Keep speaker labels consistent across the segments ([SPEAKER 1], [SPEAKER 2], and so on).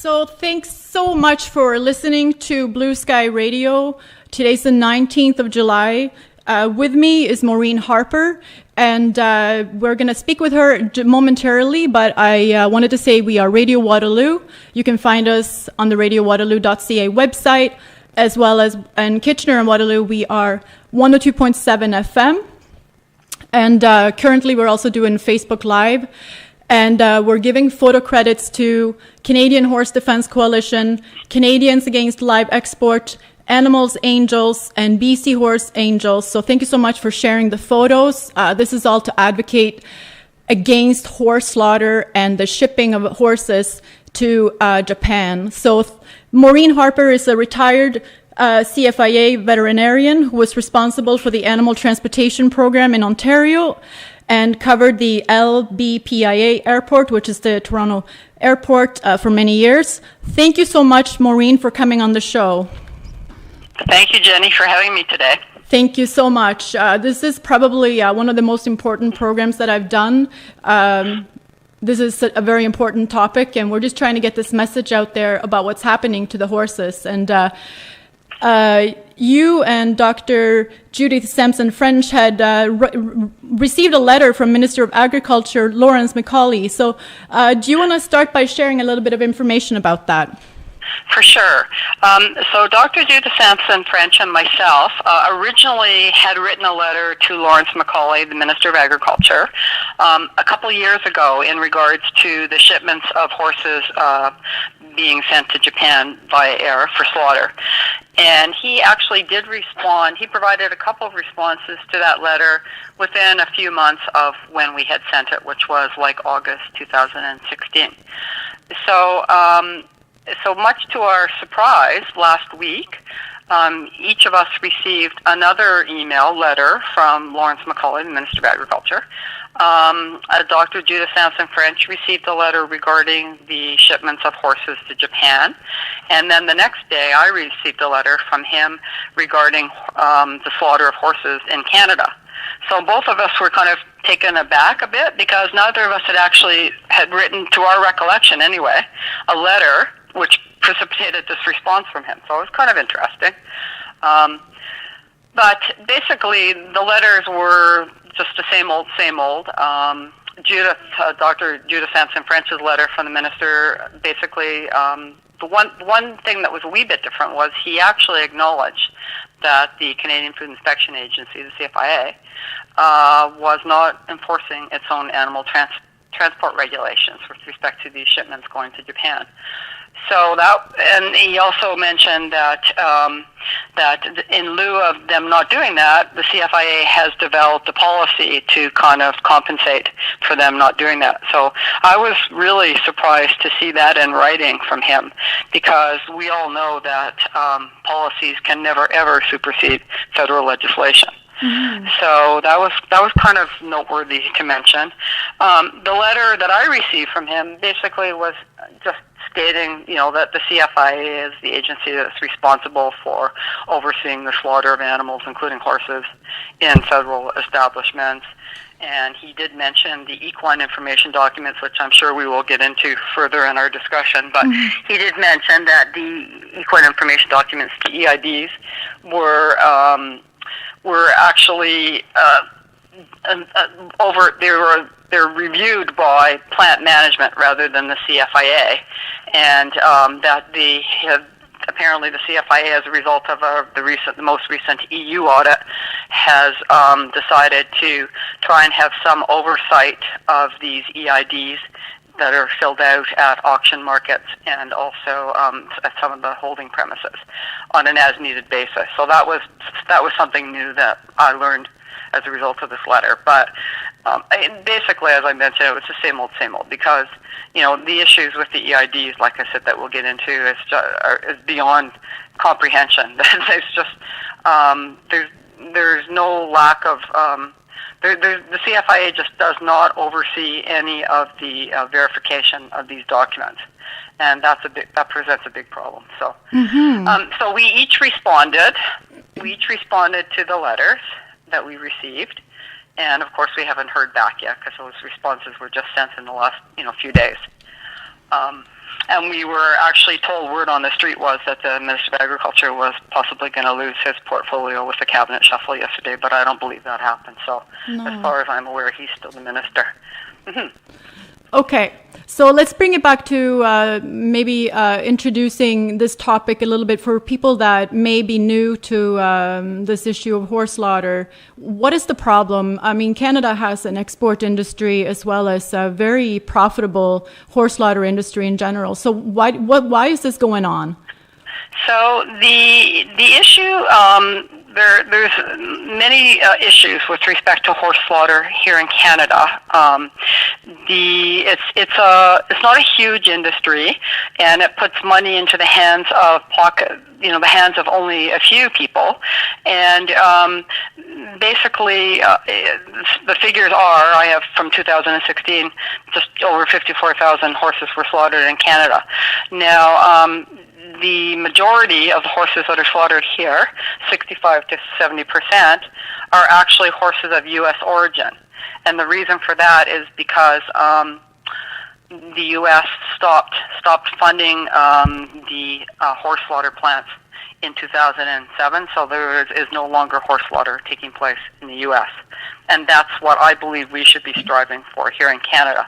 [SPEAKER 1] So thanks so much for listening to Blue Sky Radio. Today's the 19th of July. With me is Maureen Harper, and we're going to speak with her momentarily, but I wanted to say we are Radio Waterloo. You can find us on the radiowaterloo.ca website, as well as in Kitchener and Waterloo, we are 102.7 FM. And currently we're also doing Facebook Live. And we're giving photo credits to Canadian Horse Defense Coalition, Canadians Against Live Export, Animals Angels, and BC Horse Angels. So thank you so much for sharing the photos. This is all to advocate against horse slaughter and the shipping of horses to Japan. So Maureen Harper is a retired CFIA veterinarian who was responsible for the animal transportation program in Ontario and covered the LBPIA airport, which is the Toronto airport, for many years. Thank you so much, Maureen, for coming on the show.
[SPEAKER 2] Thank you, Jenny, for having me today.
[SPEAKER 1] Thank you so much. This is probably one of the most important programs that I've done. This is a very important topic, and we're just trying to get this message out there about what's happening to the horses. And you and Dr. Judith Sampson-French had received a letter from Minister of Agriculture, Lawrence MacAulay. So do you want to start by sharing a little bit of information about that?
[SPEAKER 2] For sure. So Dr. Judith Sampson-French and myself originally had written a letter to Lawrence MacAulay, the Minister of Agriculture, a couple years ago in regards to the shipments of horses being sent to Japan via air for slaughter. And he actually did respond. He provided a couple of responses to that letter within a few months of when we had sent it, which was like August 2016. So much to our surprise, last week, each of us received another letter from Lawrence MacAulay, the Minister of Agriculture. Dr. Judith Sampson-French received a letter regarding the shipments of horses to Japan. And then the next day, I received a letter from him regarding the slaughter of horses in Canada. So both of us were kind of taken aback a bit because neither of us had written, to our recollection anyway, a letter which precipitated this response from him. So it was kind of interesting. But basically, the letters were just the same old, same old. Dr. Judith Sampson-French's letter from the minister, basically, the one thing that was a wee bit different was he actually acknowledged that the Canadian Food Inspection Agency, the CFIA, was not enforcing its own animal transport regulations with respect to these shipments going to Japan. So and he also mentioned that in lieu of them not doing that, the CFIA has developed a policy to kind of compensate for them not doing that. So I was really surprised to see that in writing from him, because we all know that policies can never ever supersede federal legislation. Mm-hmm. So that was kind of noteworthy to mention. The letter that I received from him basically was just stating, that the CFIA is the agency that's responsible for overseeing the slaughter of animals, including horses, in federal establishments. And he did mention the equine information documents, which I'm sure we will get into further in our discussion. But he did mention that the equine information documents, the EIDs, were actually they're reviewed by plant management rather than the CFIA, and that apparently the CFIA, as a result of the most recent EU audit, has decided to try and have some oversight of these EIDs that are filled out at auction markets and also at some of the holding premises on an as-needed basis. So that was something new that I learned as a result of this letter. But basically, as I mentioned, it was the same old, because the issues with the EIDs, like I said, that we'll get into, is beyond comprehension. There's just there's no lack of the CFIA just does not oversee any of the verification of these documents, and that presents a big problem. So, so we each responded to the letters that we received, and of course we haven't heard back yet because those responses were just sent in the last few days. And we were actually told, word on the street was that the Minister of Agriculture was possibly going to lose his portfolio with the cabinet shuffle yesterday, but I don't believe that happened. So as far as I'm aware, he's still the minister.
[SPEAKER 1] Okay, so let's bring it back to maybe introducing this topic a little bit for people that may be new to this issue of horse slaughter. What is the problem? I mean, Canada has an export industry as well as a very profitable horse slaughter industry in general. So why is this going on? So
[SPEAKER 2] the issue, there's many issues with respect to horse slaughter here in Canada. It's not a huge industry, and it puts money into the hands of the hands of only a few people. And basically, the figures are, I have from 2016, just over 54,000 horses were slaughtered in Canada. Now, the majority of the horses that are slaughtered here, 65 to 70%, are actually horses of U.S. origin. And the reason for that is because the U.S. stopped funding the horse slaughter plants in 2007, so there is no longer horse slaughter taking place in the U.S. And that's what I believe we should be striving for here in Canada.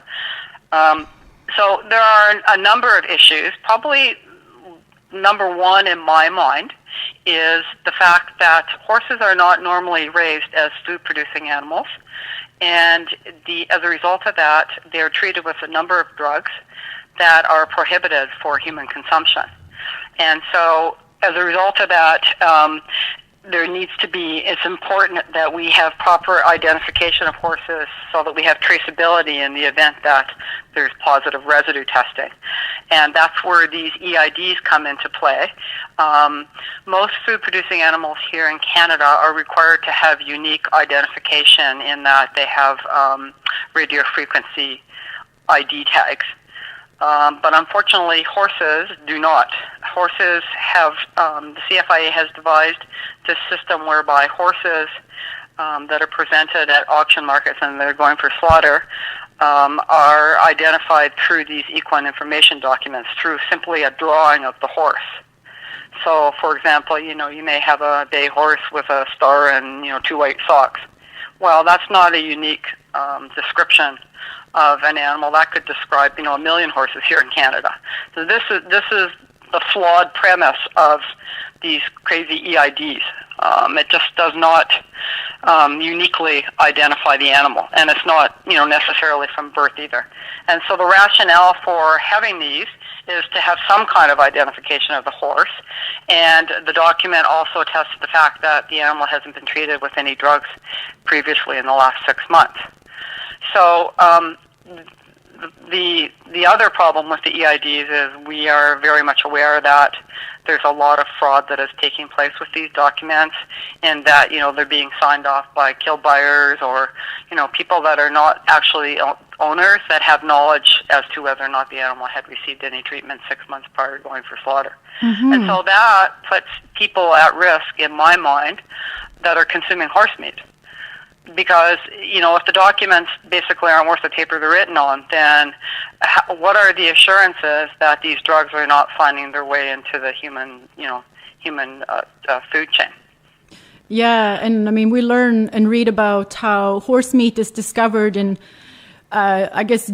[SPEAKER 2] So there are a number of issues. Probably number one in my mind is the fact that horses are not normally raised as food-producing animals, and as a result of that, they're treated with a number of drugs that are prohibited for human consumption. And so, as a result of that, it's important that we have proper identification of horses so that we have traceability in the event that there's positive residue testing. And that's where these EIDs come into play. Most food-producing animals here in Canada are required to have unique identification in that they have radio frequency ID tags. But unfortunately, horses do not. Horses have, the CFIA has devised this system whereby horses that are presented at auction markets and they're going for slaughter are identified through these equine information documents through simply a drawing of the horse. So, for example, you may have a bay horse with a star and, 2 white socks. Well, that's not a unique description of an animal. That could describe, 1 million horses here in Canada. So this is the flawed premise of these crazy EIDs. It just does not uniquely identify the animal, and it's not, necessarily from birth either. And so the rationale for having these is to have some kind of identification of the horse, and the document also attests to the fact that the animal hasn't been treated with any drugs previously in the last 6 months. So the other problem with the EIDs is we are very much aware that there's a lot of fraud that is taking place with these documents, and that they're being signed off by kill buyers or people that are not actually owners that have knowledge as to whether or not the animal had received any treatment 6 months prior to going for slaughter. Mm-hmm. And so that puts people at risk, in my mind, that are consuming horse meat. Because, if the documents basically aren't worth the paper they're written on, then what are the assurances that these drugs are not finding their way into the human food chain?
[SPEAKER 1] Yeah, and I mean, we learn and read about how horse meat is discovered in,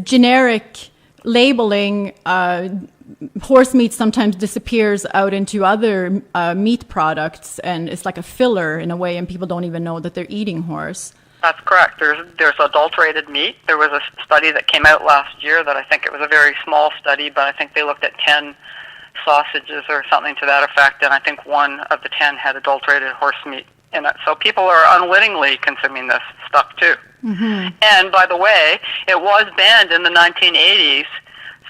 [SPEAKER 1] generic labeling. Horse meat sometimes disappears out into other meat products, and it's like a filler in a way, and people don't even know that they're eating horse.
[SPEAKER 2] That's correct. There's adulterated meat. There was a study that came out last year that I think it was a very small study, but I think they looked at 10 sausages or something to that effect, and I think 1 of the 10 had adulterated horse meat in it. So people are unwittingly consuming this stuff too. Mm-hmm. And by the way, it was banned in the 1980s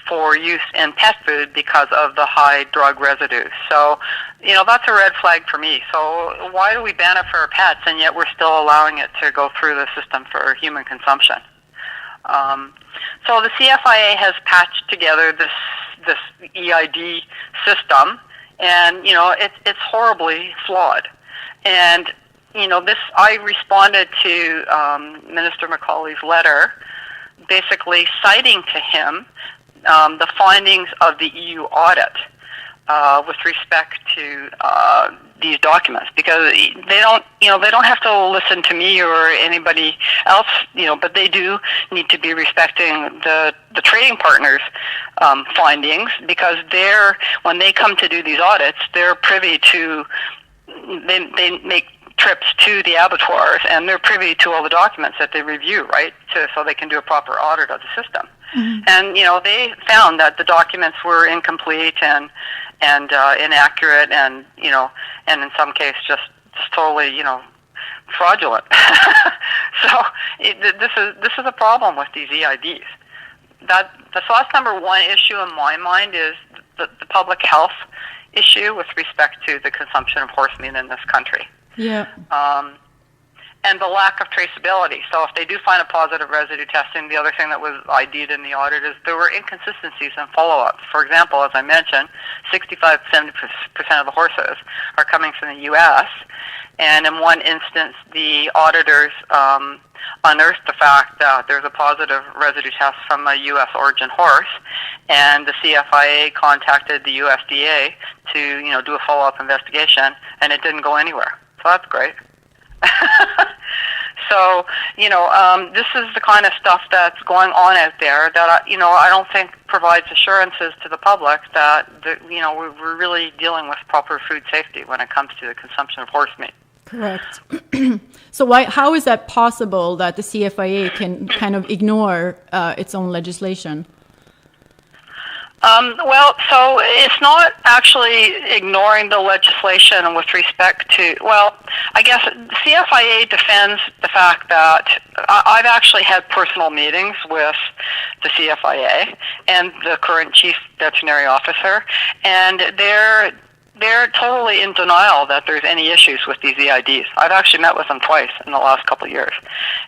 [SPEAKER 2] for use in pet food because of the high drug residues. So, that's a red flag for me. So why do we ban it for our pets, and yet we're still allowing it to go through the system for human consumption? So the CFIA has patched together this EID system, and, it's horribly flawed. And, I responded to Minister McCauley's letter basically citing to him the findings of the EU audit with respect to these documents, because they don't have to listen to me or anybody else, but they do need to be respecting the trading partners' findings, because when they come to do these audits, they're privy to, they make trips to the abattoirs, and they're privy to all the documents that they review, right? So they can do a proper audit of the system. Mm-hmm. And they found that the documents were incomplete and inaccurate, and and in some cases just totally fraudulent. So this is a problem with these EIDs. So that's number one issue in my mind, is the public health issue with respect to the consumption of horse meat in this country. Yeah. And the lack of traceability. So if they do find a positive residue testing, the other thing that was ID'd in the audit is there were inconsistencies in follow-ups. For example, as I mentioned, 65-70% of the horses are coming from the U.S., and in one instance, the auditors unearthed the fact that there's a positive residue test from a U.S. origin horse, and the CFIA contacted the USDA to do a follow-up investigation, and it didn't go anywhere. So that's great. So, this is the kind of stuff that's going on out there that, I don't think provides assurances to the public that, we're really dealing with proper food safety when it comes to the consumption of horse meat. Correct.
[SPEAKER 1] So how is that possible that the CFIA can kind of ignore its own legislation?
[SPEAKER 2] Well, so it's not actually ignoring the legislation with respect to, I guess CFIA defends the fact that I've actually had personal meetings with the CFIA and the current chief veterinary officer, and they're totally in denial that there's any issues with these EIDs. I've actually met with them twice in the last couple of years.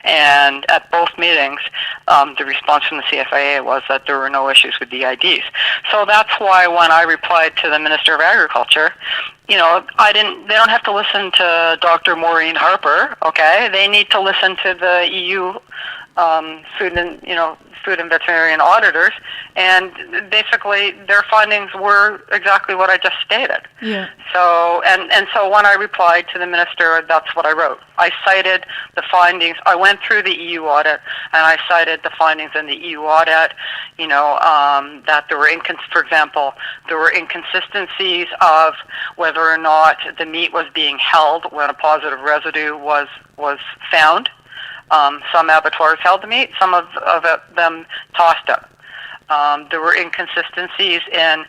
[SPEAKER 2] And at both meetings, the response from the CFIA was that there were no issues with the EIDs. So that's why when I replied to the Minister of Agriculture, they don't have to listen to Dr. Maureen Harper, okay? They need to listen to the EU food and veterinarian auditors, and basically their findings were exactly what I just stated. Yeah. So so when I replied to the minister, that's what I wrote. I cited the findings. I went through the EU audit, and I cited the findings in the EU audit. That there were for example, there were inconsistencies of whether or not the meat was being held when a positive residue was found. Some abattoirs held the meat, some of them tossed it. There were inconsistencies in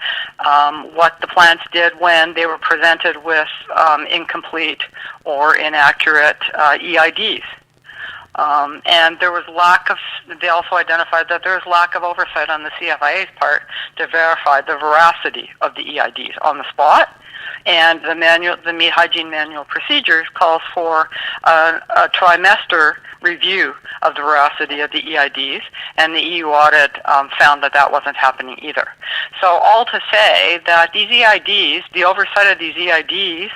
[SPEAKER 2] what the plants did when they were presented with incomplete or inaccurate EIDs. And there was they also identified that there was lack of oversight on the CFIA's part to verify the veracity of the EIDs on the spot. And the meat hygiene manual procedures calls for a trimester review of the veracity of the EIDs, and the EU audit found that wasn't happening either. So all to say that these EIDs, the oversight of these EIDs,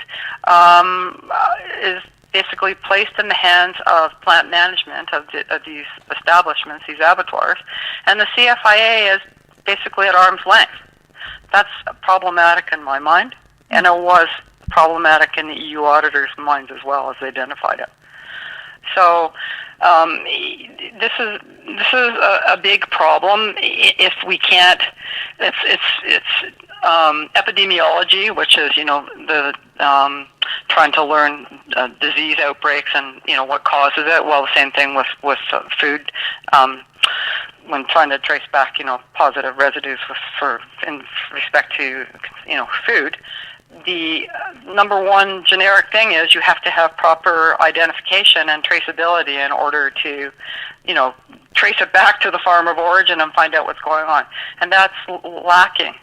[SPEAKER 2] is basically placed in the hands of plant management of these establishments, these abattoirs, and the CFIA is basically at arm's length. That's problematic in my mind. And it was problematic in the EU auditors' minds as well, as they identified it. So this is a big problem. If we can't, it's epidemiology, which is the trying to learn disease outbreaks and what causes it. Well, the same thing with food. When trying to trace back positive residues in respect to food. The number one generic thing is you have to have proper identification and traceability in order to, trace it back to the farm of origin and find out what's going on. And that's lacking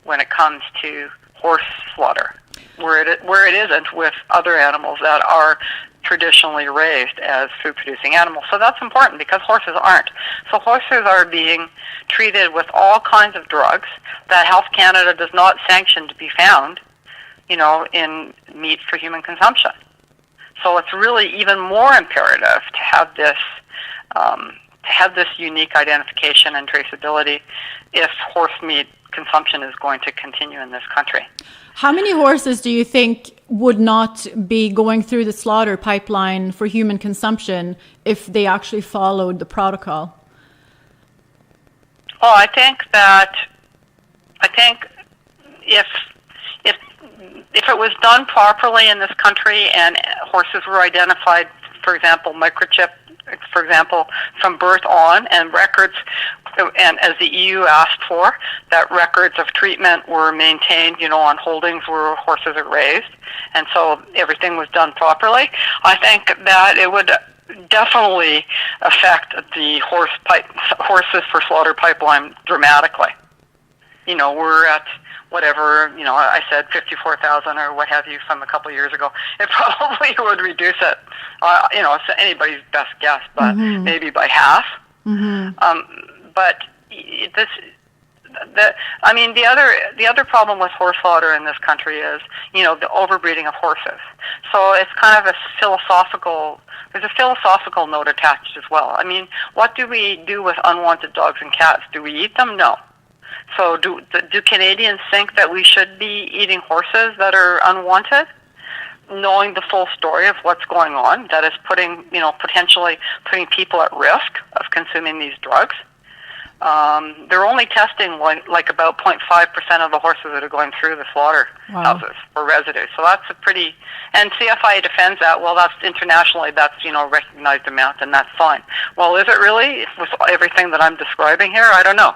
[SPEAKER 2] when it comes to horse slaughter, where it isn't with other animals that are traditionally raised as food-producing animals. So that's important because horses aren't. So horses are being treated with all kinds of drugs that Health Canada does not sanction to be found in meat for human consumption. So it's really even more imperative to have this have this unique identification and traceability if horse meat consumption is going to continue in this country.
[SPEAKER 1] How many horses do you think would not be going through the slaughter pipeline for human consumption if they actually followed the protocol?
[SPEAKER 2] Well, I think if it was done properly in this country and horses were identified, for example, microchip, for example, from birth on, and records, and as the EU asked for, that records of treatment were maintained, on holdings where horses are raised, and so everything was done properly, I think that it would definitely affect the horses for slaughter pipeline dramatically. We're at whatever, I said 54,000 or what have you from a couple of years ago. It probably would reduce it, it's anybody's best guess, but maybe by half. But the other problem with horse slaughter in this country is, the overbreeding of horses. So it's kind of there's a philosophical note attached as well. I mean, what do we do with unwanted dogs and cats? Do we eat them? No. So do Canadians think that we should be eating horses that are unwanted, knowing the full story of what's going on, that is potentially putting people at risk of consuming these drugs? They're only testing like about 0.5% of the horses that are going through the slaughter houses for residue. So that's and CFIA defends that. Well, that's internationally, that's, recognized amount, and that's fine. Well, is it really with everything that I'm describing here? I don't know.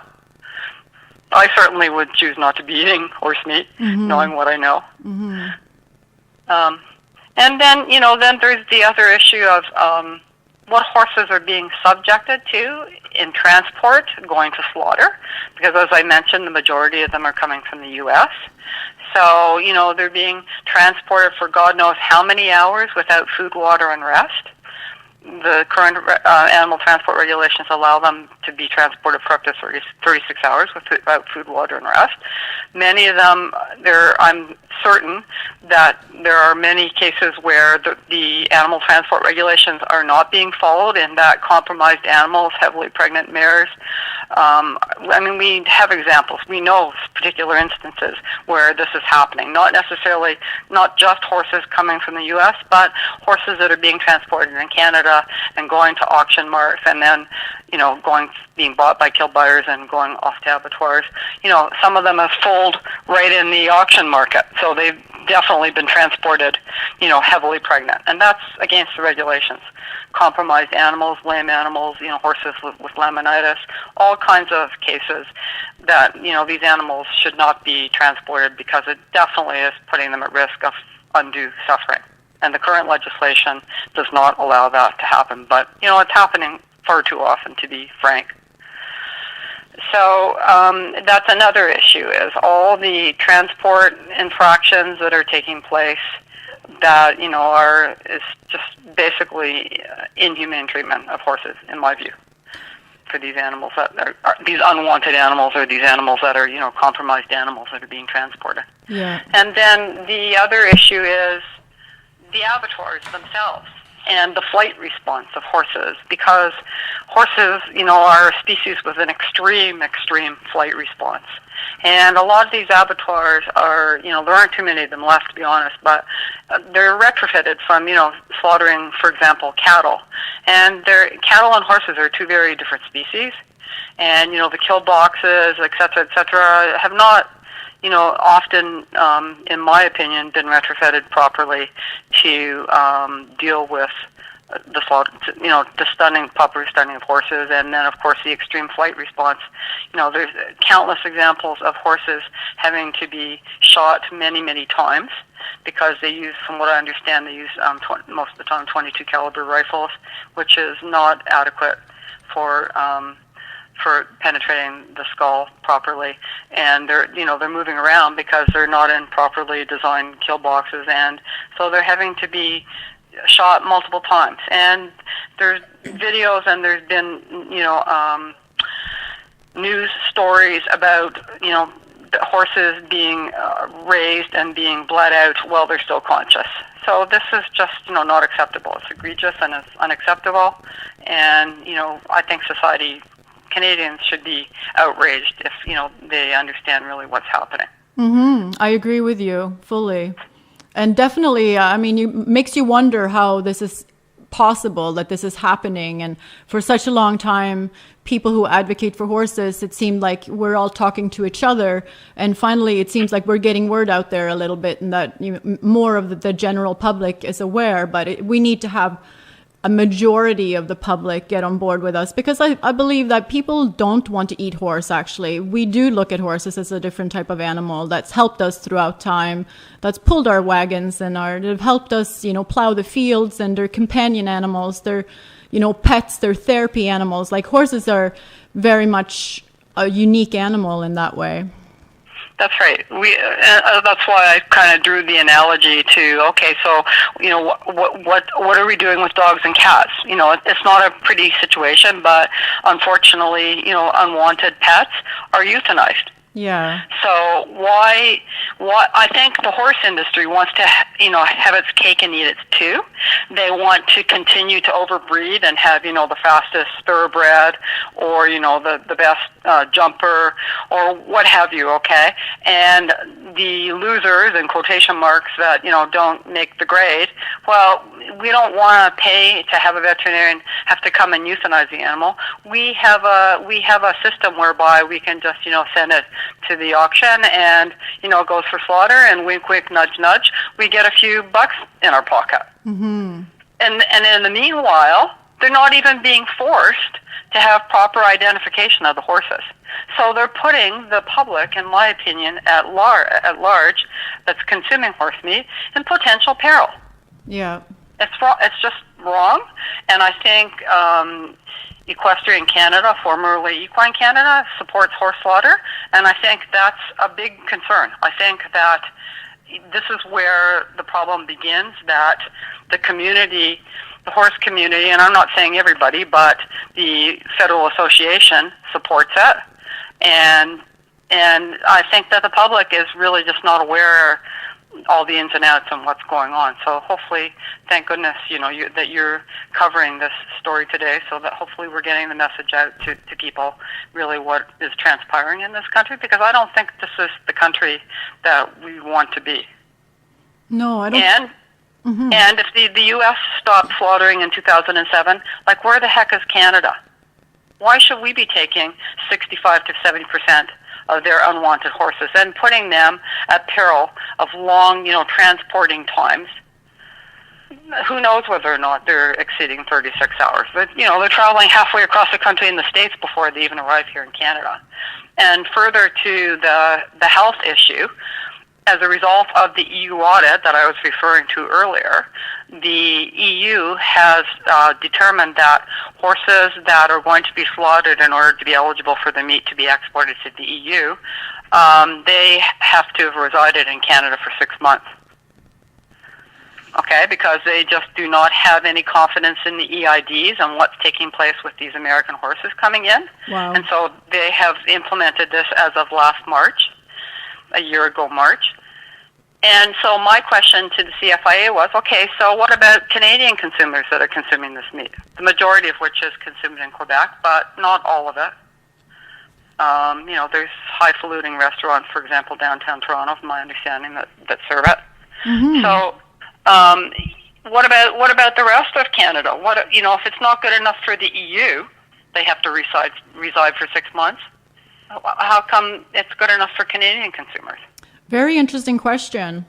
[SPEAKER 2] I certainly would choose not to be eating horse meat, knowing what I know. And then, then there's the other issue of what horses are being subjected to in transport going to slaughter, because as I mentioned, the majority of them are coming from the U.S. So, they're being transported for God knows how many hours without food, water, and rest. The current animal transport regulations allow them to be transported for up to 36 hours without food, water, and rest. Many of them, I'm certain that there are many cases where the animal transport regulations are not being followed, and that compromised animals, heavily pregnant mares, we have examples. We know particular instances where this is happening. Not just horses coming from the U.S., but horses that are being transported in Canada and going to auction marts and then, being bought by kill buyers and going off to abattoirs. Some of them have foaled right in the auction market. So they've definitely been transported, heavily pregnant. And that's against the regulations. Compromised animals, lame animals, horses with laminitis, all kinds of cases that, these animals should not be transported because it definitely is putting them at risk of undue suffering. And the current legislation does not allow that to happen. But, it's happening far too often, to be frank. So that's another issue, is all the transport infractions that are taking place that, is just basically inhumane treatment of horses, in my view, for these animals that are these unwanted animals, or these animals that are, compromised animals that are being transported. Yeah. And then the other issue is the abattoirs themselves and the flight response of horses, because horses, are a species with an extreme flight response. And a lot of these abattoirs are, there aren't too many of them left, to be honest, but they're retrofitted from, slaughtering, for example, cattle. And cattle and horses are two very different species. And, the kill boxes, et cetera, have not, often, in my opinion, been retrofitted properly to deal with the slaughter, the proper stunning of horses, and then, of course, the extreme flight response. There's countless examples of horses having to be shot many times because they use, from what I understand, they use most of the time 22 caliber rifles, which is not adequate for penetrating the skull properly, and they're moving around because they're not in properly designed kill boxes, and so they're having to be shot multiple times. And there's videos, and there's been news stories about the horses being raised and being bled out while they're still conscious. So this is just, not acceptable. It's egregious and it's unacceptable. And, I think Canadians should be outraged if, they understand really what's happening.
[SPEAKER 1] I agree with you fully. And definitely, makes you wonder how this is possible, that this is happening. And for such a long time, people who advocate for horses, it seemed like we're all talking to each other. And finally, it seems like we're getting word out there a little bit, and that more of the general public is aware. But we need to have a majority of the public get on board with us, because I believe that people don't want to eat horse, actually. We do look at horses as a different type of animal that's helped us throughout time, that's pulled our wagons and they've helped us, plow the fields, and they're companion animals. They're, pets, they're therapy animals. Like, horses are very much a unique animal in that way.
[SPEAKER 2] That's right. That's why I kind of drew the analogy to, okay, so, what are we doing with dogs and cats? It's not a pretty situation, but unfortunately, unwanted pets are euthanized.
[SPEAKER 1] Yeah.
[SPEAKER 2] So why I think the horse industry wants to, have its cake and eat it too. They want to continue to overbreed and have, the fastest thoroughbred, or, the best jumper, or what have you, okay? And the losers, in quotation marks, that, don't make the grade, well, we don't want to pay to have a veterinarian have to come and euthanize the animal. We have a system whereby we can just, send it to the auction, and, it goes for slaughter, and wink, wink, nudge, nudge, we get a few bucks in our pocket.
[SPEAKER 1] Mm-hmm.
[SPEAKER 2] And in the meanwhile, they're not even being forced to have proper identification of the horses. So they're putting the public, in my opinion, at large, that's consuming horse meat, in potential peril.
[SPEAKER 1] Yeah.
[SPEAKER 2] It's wrong. It's just wrong. And I think Equestrian Canada, formerly Equine Canada, supports horse slaughter, and I think that's a big concern. I think that this is where the problem begins, that the community, the horse community, and I'm not saying everybody, but the Federal Association supports it, and I think that the public is really just not aware all the ins and outs and what's going on. So hopefully, thank goodness, that you're covering this story today, so that hopefully we're getting the message out to people really what is transpiring in this country, because I don't think this is the country that we want to be.
[SPEAKER 1] No, I don't.
[SPEAKER 2] And if the U.S. stopped slaughtering in 2007, like, where the heck is Canada? Why should we be taking 65 to 70% of their unwanted horses and putting them at peril of long, transporting times? Who knows whether or not they're exceeding 36 hours. But, they're traveling halfway across the country in the States before they even arrive here in Canada. And further to the health issue, as a result of the EU audit that I was referring to earlier, the EU has determined that horses that are going to be slaughtered in order to be eligible for the meat to be exported to the EU, they have to have resided in Canada for 6 months. Okay, because they just do not have any confidence in the EIDs and what's taking place with these American horses coming in.
[SPEAKER 1] Wow.
[SPEAKER 2] And so they have implemented this as of last March, a year ago March. And so my question to the CFIA was, okay, so what about Canadian consumers that are consuming this meat? The majority of which is consumed in Quebec, but not all of it. There's highfalutin restaurants, for example, downtown Toronto, from my understanding, that serve it.
[SPEAKER 1] Mm-hmm.
[SPEAKER 2] So what about the rest of Canada? If it's not good enough for the EU, they have to reside for 6 months. How come it's good enough for Canadian consumers?
[SPEAKER 1] Very interesting question.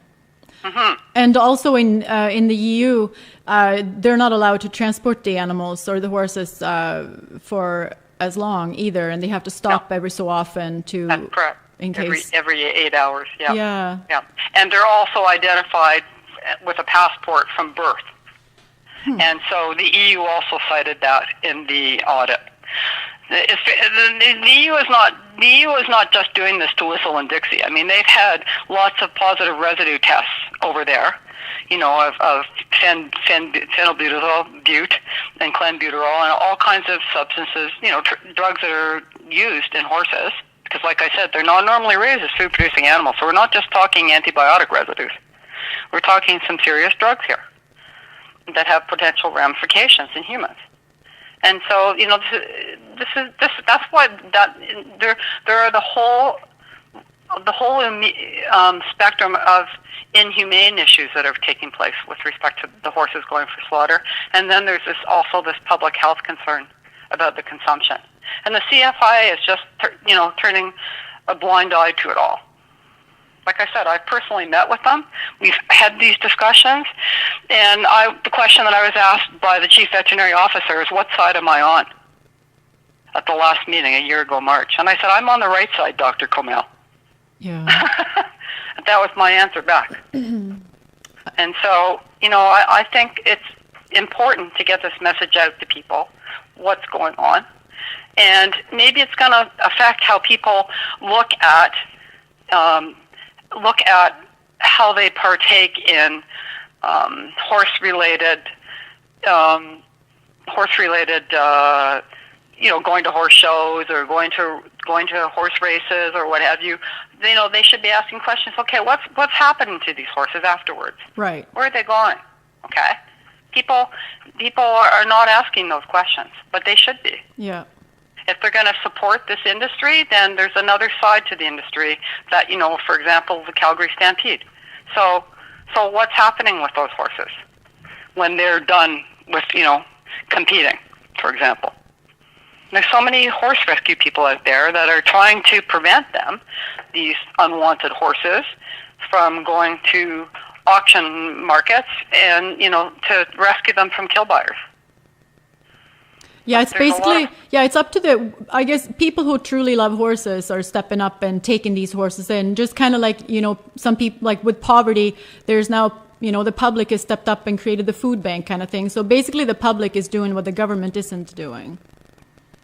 [SPEAKER 2] Mm-hmm.
[SPEAKER 1] And also in the EU, they're not allowed to transport the animals or the horses for as long either, and they have to stop every so often to.
[SPEAKER 2] That's correct.
[SPEAKER 1] In case
[SPEAKER 2] every 8 hours. Yeah.
[SPEAKER 1] Yeah.
[SPEAKER 2] And they're also identified with a passport from birth. And so the EU also cited that in the audit. The EU is not just doing this to whistle and Dixie. I mean, they've had lots of positive residue tests over there, of phenylbutazol, bute, and clenbuterol, and all kinds of substances, drugs that are used in horses. Because, like I said, they're not normally raised as food-producing animals, so we're not just talking antibiotic residues. We're talking some serious drugs here that have potential ramifications in humans. And so, that's why there are the whole spectrum of inhumane issues that are taking place with respect to the horses going for slaughter, and then there's also this public health concern about the consumption. And the CFIA is just turning a blind eye to it all. Like I said, I've personally met with them. We've had these discussions, and the question that I was asked by the chief veterinary officer is, what side am I on? At the last meeting a year ago, March. And I said, I'm on the right side, Dr. Comel.
[SPEAKER 1] Yeah.
[SPEAKER 2] That was my answer back. And so, I think it's important to get this message out to people, what's going on. And maybe it's going to affect how people look at how they partake in horse-related, going to horse shows or going to horse races or what have you. They should be asking questions. Okay, what's happening to these horses afterwards?
[SPEAKER 1] Right.
[SPEAKER 2] Where are they going? Okay, people are not asking those questions, but they should be.
[SPEAKER 1] Yeah.
[SPEAKER 2] If they're going to support this industry, then there's another side to the industry that, for example, the Calgary Stampede. So what's happening with those horses when they're done with, competing, for example? There's so many horse rescue people out there that are trying to prevent them, these unwanted horses, from going to auction markets and, to rescue them from kill buyers.
[SPEAKER 1] Yeah, it's basically, it's up to I guess people who truly love horses are stepping up and taking these horses in. Just kind of like, some people, like with poverty, there's now, the public has stepped up and created the food bank kind of thing. So basically the public is doing what the government isn't doing.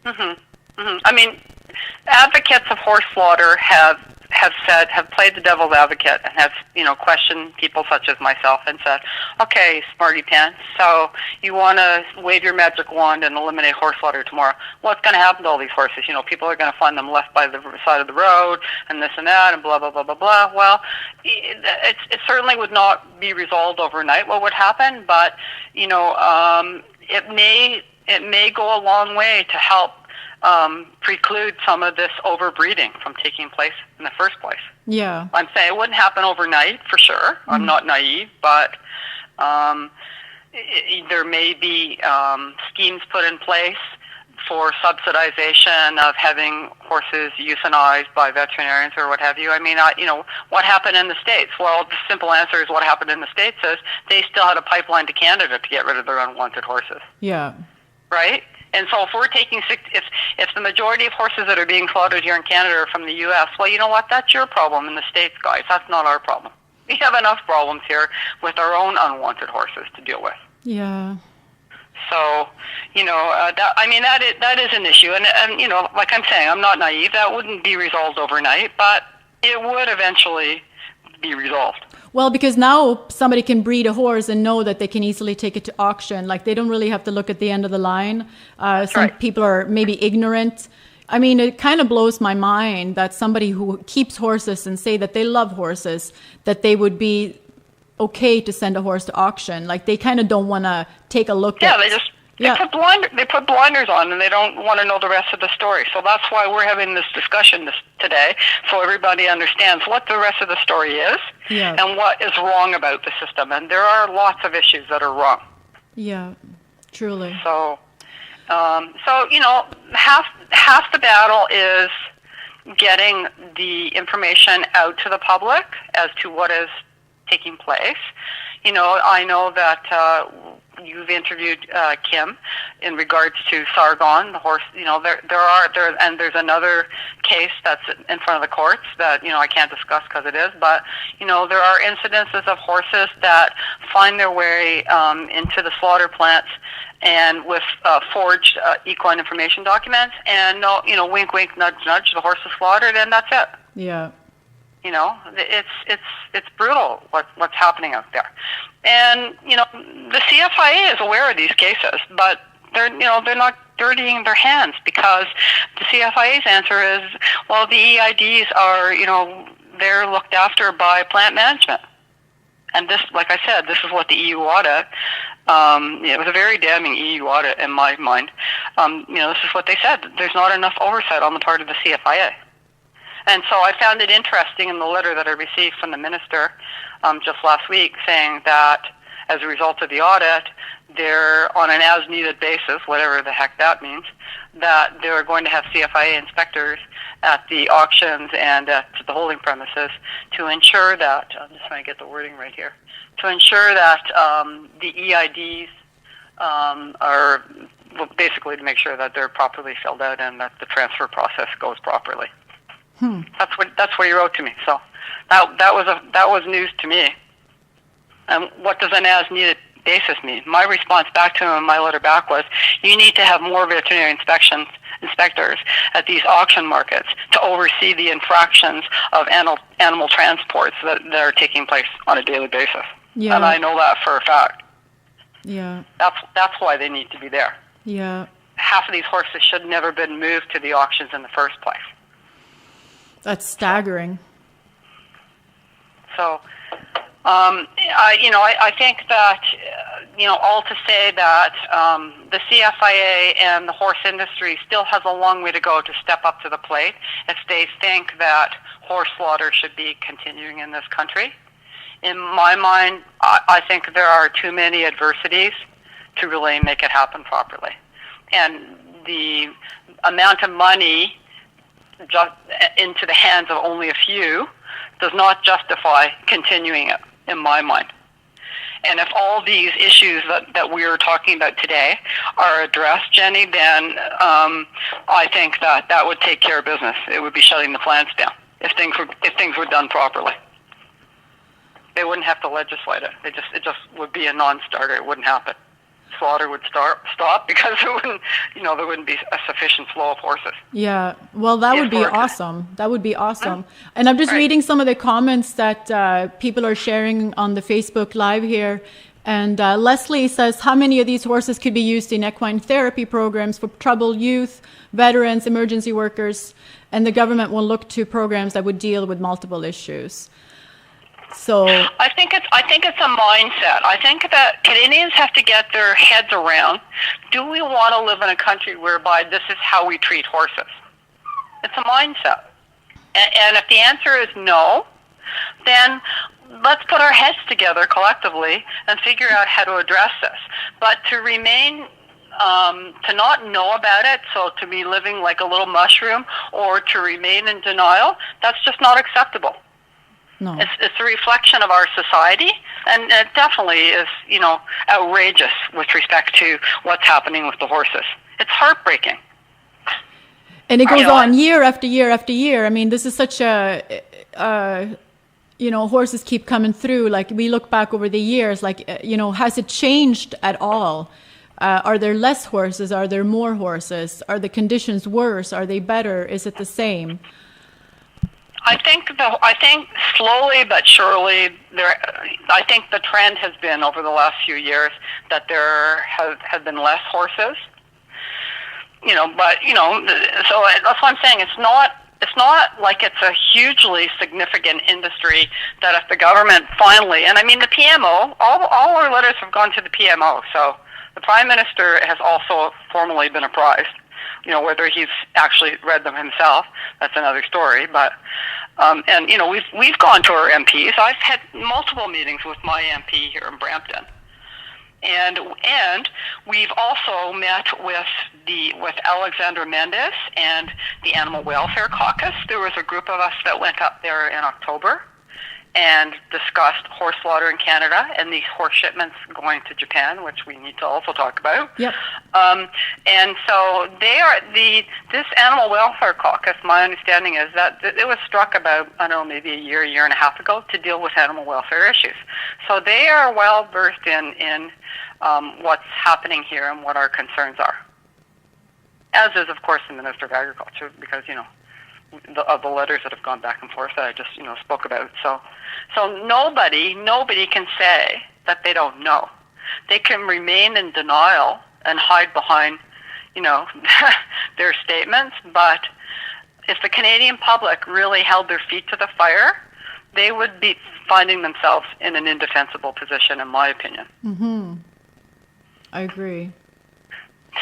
[SPEAKER 2] Mm-hmm. Mm-hmm. I mean, advocates of horse slaughter have played the devil's advocate and have, questioned people such as myself and said, okay, smarty pants, so you want to wave your magic wand and eliminate horse slaughter tomorrow. What's going to happen to all these horses? People are going to find them left by the side of the road and this and that and blah, blah, blah, blah, blah. Well, it certainly would not be resolved overnight what would happen, but, it may go a long way to help preclude some of this overbreeding from taking place in the first place.
[SPEAKER 1] Yeah.
[SPEAKER 2] I'm saying it wouldn't happen overnight, for sure. Mm-hmm. I'm not naive, but there may be schemes put in place for subsidization of having horses euthanized by veterinarians or what have you. I mean, what happened in the States? Well, the simple answer is what happened in the States is they still had a pipeline to Canada to get rid of their unwanted horses.
[SPEAKER 1] Yeah. Right?
[SPEAKER 2] And so if we're taking if the majority of horses that are being slaughtered here in Canada are from the U.S., well, you know what? That's your problem in the States, guys. That's not our problem. We have enough problems here with our own unwanted horses to deal with.
[SPEAKER 1] Yeah.
[SPEAKER 2] So, that is an issue. And like I'm saying, I'm not naive. That wouldn't be resolved overnight, but it would eventually be resolved.
[SPEAKER 1] Well, because now somebody can breed a horse and know that they can easily take it to auction. Like, they don't really have to look at the end of the line. Some people are maybe ignorant. I mean, it kind of blows my mind that somebody who keeps horses and say that they love horses, that they would be okay to send a horse to auction. Like, they kind of don't want to take a look at...
[SPEAKER 2] They put blinders on, and they don't want to know the rest of the story. So that's why we're having this discussion today, so everybody understands what the rest of the story is and what is wrong about the system. And there are lots of issues that are wrong.
[SPEAKER 1] Yeah, truly.
[SPEAKER 2] So half the battle is getting the information out to the public as to what is taking place. I know that you've interviewed Kim in regards to Sargon, the horse. There's another case that's in front of the courts that I can't discuss because it is. But there are incidences of horses that find their way into the slaughter plants and with forged equine information documents, and wink, wink, nudge, nudge. The horse is slaughtered, and that's it.
[SPEAKER 1] Yeah.
[SPEAKER 2] It's brutal what's happening out there, and the CFIA is aware of these cases, but they're not dirtying their hands, because the CFIA's answer is, well, the EIDs are they're looked after by plant management, And this, like I said, this is what the EU audit, it was a very damning EU audit in my mind. This is what they said. There's not enough oversight on the part of the CFIA. And so I found it interesting in the letter that I received from the minister just last week, saying that as a result of the audit, they're on an as-needed basis, whatever the heck that means, that they're going to have CFIA inspectors at the auctions and at the holding premises to ensure that, I'm just trying to get the wording right here, to ensure that the EIDs are, well, basically to make sure that they're properly filled out and that the transfer process goes properly. That's what he wrote to me. So that was news to me. And what does an as-needed basis mean? My response back to him in my letter back was, you need to have more veterinary inspectors at these auction markets to oversee the infractions of animal transports that are taking place on a daily basis. Yeah. And I know that for a fact.
[SPEAKER 1] Yeah.
[SPEAKER 2] That's why they need to be there.
[SPEAKER 1] Yeah.
[SPEAKER 2] Half of these horses should never have been moved to the auctions in the first place.
[SPEAKER 1] That's staggering.
[SPEAKER 2] So, I think that, all to say that the CFIA and the horse industry still has a long way to go to step up to the plate if they think that horse slaughter should be continuing in this country. In my mind, I think there are too many adversities to really make it happen properly. And the amount of money just into the hands of only a few does not justify continuing it, in my mind. And if all these issues that we're talking about today are addressed, Jenny, then I think that would take care of business. It would be shutting the plants down if things were done properly. They wouldn't have to legislate it. It just would be a non-starter. It wouldn't happen. Slaughter would stop because there wouldn't be a sufficient flow of horses.
[SPEAKER 1] Yeah, well, that would be awesome. That would be awesome. And I'm just reading some of the comments that people are sharing on the Facebook Live here. And Leslie says, how many of these horses could be used in equine therapy programs for troubled youth, veterans, emergency workers, and the government will look to programs that would deal with multiple issues. So
[SPEAKER 2] I think it's a mindset. I think that Canadians have to get their heads around, do we want to live in a country whereby this is how we treat horses? It's a mindset. And if the answer is no, then let's put our heads together collectively and figure out how to address this. But to remain to not know about it, so to be living like a little mushroom or to remain in denial, that's just not acceptable.
[SPEAKER 1] No.
[SPEAKER 2] It's a reflection of our society, and it definitely is, outrageous with respect to what's happening with the horses. It's heartbreaking.
[SPEAKER 1] And it goes on year after year after year. I mean, this is such horses keep coming through. Like, we look back over the years, has it changed at all? Are there less horses? Are there more horses? Are the conditions worse? Are they better? Is it the same?
[SPEAKER 2] I think slowly but surely I think the trend has been over the last few years that there have been less horses. So that's what I'm saying. It's not like it's a hugely significant industry that if the government finally, and I mean the PMO, all our letters have gone to the PMO, so the Prime Minister has also formally been apprised. Whether he's actually read them himself, that's another story. But we've gone to our MPs. I've had multiple meetings with my MP here in Brampton, and we've also met with Alexandra Mendez and the Animal Welfare Caucus. There was a group of us that went up there in October and discussed horse slaughter in Canada and these horse shipments going to Japan, which we need to also talk about.
[SPEAKER 1] Yep.
[SPEAKER 2] And so this Animal Welfare Caucus, my understanding is that it was struck about, maybe a year and a half ago to deal with animal welfare issues. So they are well versed in what's happening here and what our concerns are. As is, of course, the Minister of Agriculture, because, of the letters that have gone back and forth that I just spoke about. So nobody can say that they don't know. They can remain in denial and hide behind their statements, but if the Canadian public really held their feet to the fire, they would be finding themselves in an indefensible position, in my opinion.
[SPEAKER 1] Mm-hmm. I agree.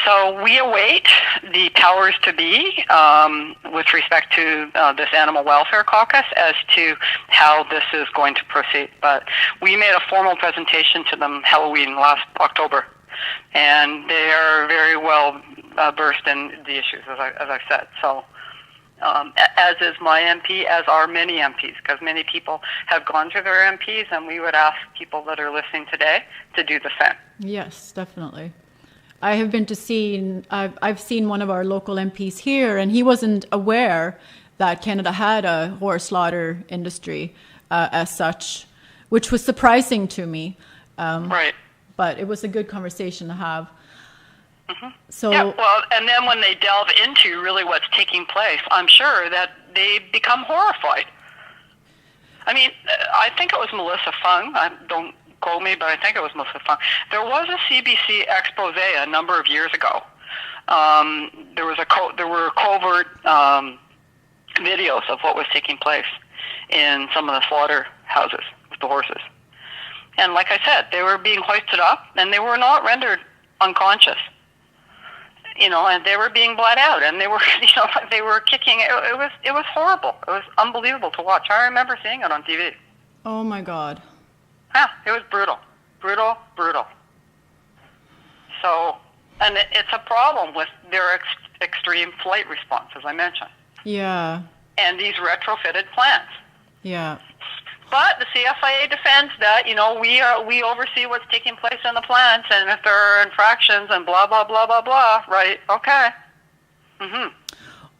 [SPEAKER 2] So we await the powers to be with respect to this Animal Welfare Caucus as to how this is going to proceed. But we made a formal presentation to them Halloween last October, and they are very well versed in the issues, as I said. So as is my MP, as are many MPs, because many people have gone through their MPs, and we would ask people that are listening today to do the same.
[SPEAKER 1] Yes, definitely. I have been to see, I've seen one of our local MPs here, and he wasn't aware that Canada had a horse slaughter industry as such, which was surprising to me.
[SPEAKER 2] Right.
[SPEAKER 1] But it was a good conversation to have.
[SPEAKER 2] Mm-hmm.
[SPEAKER 1] So,
[SPEAKER 2] yeah, well, and then when they delve into really what's taking place, I'm sure that they become horrified. I mean, I think it was Melissa Fung. I don't quote me, but I think it was Melissa Fung. There was a CBC expose a number of years ago. There were covert videos of what was taking place in some of the slaughterhouses with the horses. And like I said, they were being hoisted up, and they were not rendered unconscious. You know, and they were being bled out, and they were, they were kicking. It was horrible. It was unbelievable to watch. I remember seeing it on TV.
[SPEAKER 1] Oh my God.
[SPEAKER 2] Yeah, it was brutal. Brutal. So, and it's a problem with their extreme flight response, as I mentioned.
[SPEAKER 1] Yeah.
[SPEAKER 2] And these retrofitted plants.
[SPEAKER 1] Yeah.
[SPEAKER 2] But the CFIA defends that, we oversee what's taking place in the plants, and if there are infractions and blah, blah, blah, blah, blah, right, okay. Mm-hmm.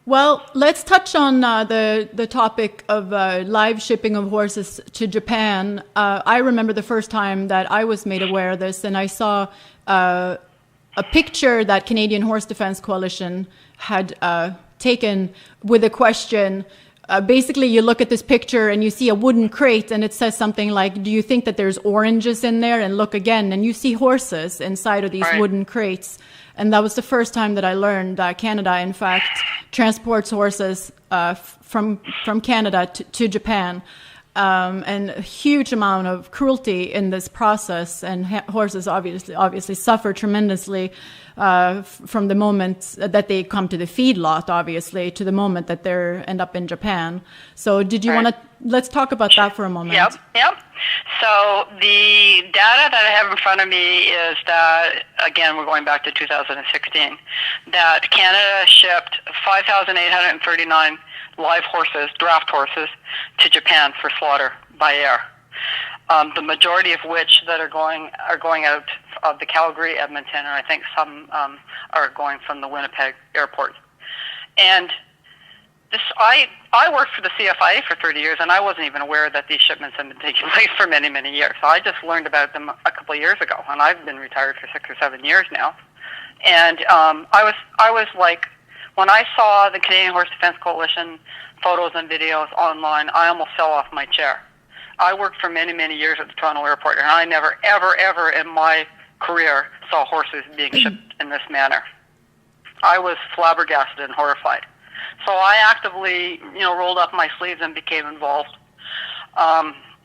[SPEAKER 1] Well, let's touch on the topic of live shipping of horses to Japan. I remember the first time that I was made aware of this, and I saw a picture that Canadian Horse Defense Coalition had taken with a question. Basically, you look at this picture and you see a wooden crate, and it says something like, do you think that there's oranges in there? And look again, and you see horses inside of these wooden crates. And that was the first time that I learned that Canada, in fact, transports horses from Canada to Japan. And a huge amount of cruelty in this process, and horses obviously suffer tremendously from the moment that they come to the feedlot, obviously, to the moment that they end up in Japan. So did you want to, let's talk about that for a moment.
[SPEAKER 2] Yep. So the data that I have in front of me is that, again, we're going back to 2016, that Canada shipped 5,839 live horses, draft horses, to Japan for slaughter by air. The majority of which that are going out of the Calgary, Edmonton, and I think some are going from the Winnipeg airport. And this, I worked for the CFIA for 30 years, and I wasn't even aware that these shipments had been taking place for many, many years. So I just learned about them a couple of years ago, and I've been retired for 6 or 7 years now. And I was like, when I saw the Canadian Horse Defense Coalition photos and videos online, I almost fell off my chair. I worked for many, many years at the Toronto airport, and I never, ever, ever in my career saw horses being shipped in this manner. I was flabbergasted and horrified. So I actively, rolled up my sleeves and became involved.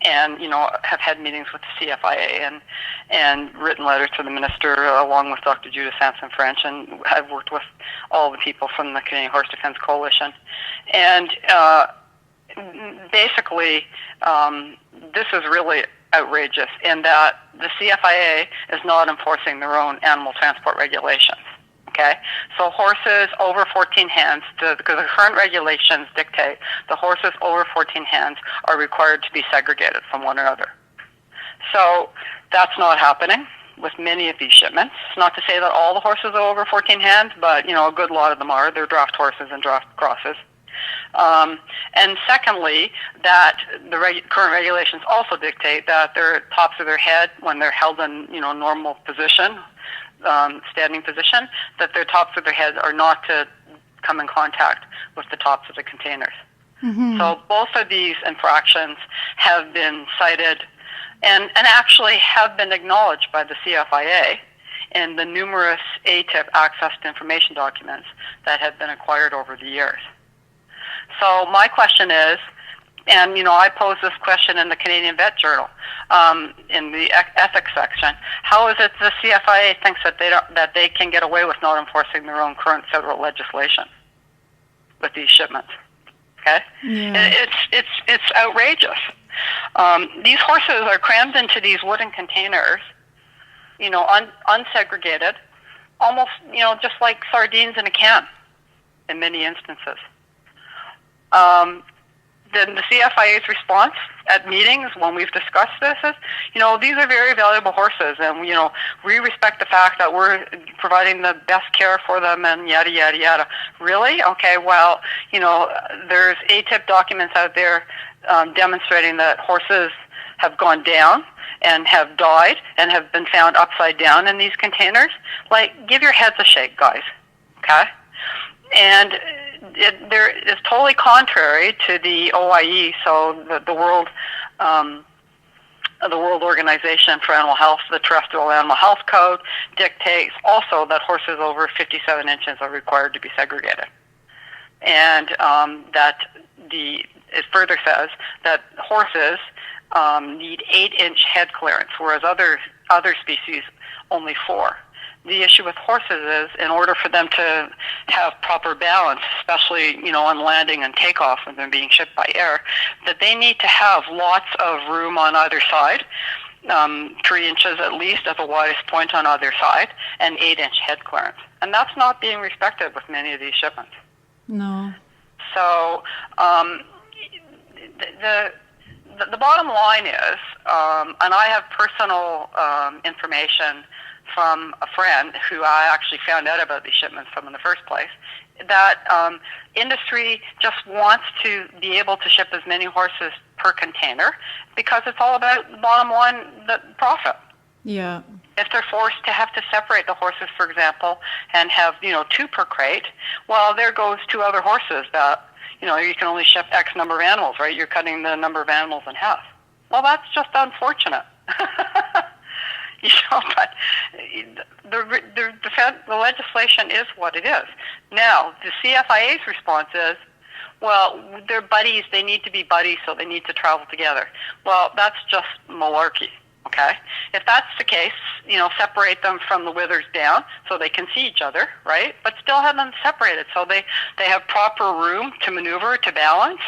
[SPEAKER 2] And, have had meetings with the CFIA and written letters to the minister along with Dr. Judith Sampson-French, and I've worked with all the people from the Canadian Horse Defense Coalition. And basically, this is really outrageous in that the CFIA is not enforcing their own animal transport regulations. Okay, so horses over 14 hands, because the current regulations dictate the horses over 14 hands are required to be segregated from one another. So that's not happening with many of these shipments. Not to say that all the horses are over 14 hands, but a good lot of them are. They're draft horses and draft crosses. And secondly, that the current regulations also dictate that their tops of their head, when they're held in normal position, standing position, that their tops of their heads are not to come in contact with the tops of the containers. Mm-hmm. So both of these infractions have been cited and actually have been acknowledged by the CFIA in the numerous ATIP access to information documents that have been acquired over the years. So my question is And, I posed this question in the Canadian Vet Journal, in the ethics section. How is it the CFIA thinks that they can get away with not enforcing their own current federal legislation with these shipments? Okay? Yeah. It's outrageous. These horses are crammed into these wooden containers, unsegregated, almost, just like sardines in a can in many instances. Then the CFIA's response at meetings when we've discussed this is, these are very valuable horses, and, we respect the fact that we're providing the best care for them and yada, yada, yada. Really? Okay, well, there's ATIP documents out there demonstrating that horses have gone down and have died and have been found upside down in these containers. Like, give your heads a shake, guys, okay? And it's totally contrary to the OIE, so the World Organization for Animal Health, the Terrestrial Animal Health Code dictates also that horses over 57 inches are required to be segregated, and it further says that horses need 8-inch head clearance, whereas other species only 4. The issue with horses is, in order for them to have proper balance, especially, on landing and takeoff when they're being shipped by air, that they need to have lots of room on either side, 3 inches at least at the widest point on either side, and 8-inch head clearance. And that's not being respected with many of these shipments.
[SPEAKER 1] No.
[SPEAKER 2] So, the bottom line is, and I have personal information from a friend who I actually found out about these shipments from in the first place, that industry just wants to be able to ship as many horses per container because it's all about the bottom line, the profit.
[SPEAKER 1] Yeah.
[SPEAKER 2] If they're forced to have to separate the horses, for example, and have, 2 per crate, well, there goes 2 other horses that, you can only ship X number of animals, right? You're cutting the number of animals in half. Well, that's just unfortunate. But the legislation is what it is. Now, the CFIA's response is, well, they're buddies, they need to be buddies, so they need to travel together. Well, that's just malarkey, okay? If that's the case, separate them from the withers down so they can see each other, right? But still have them separated so they have proper room to maneuver, to balance.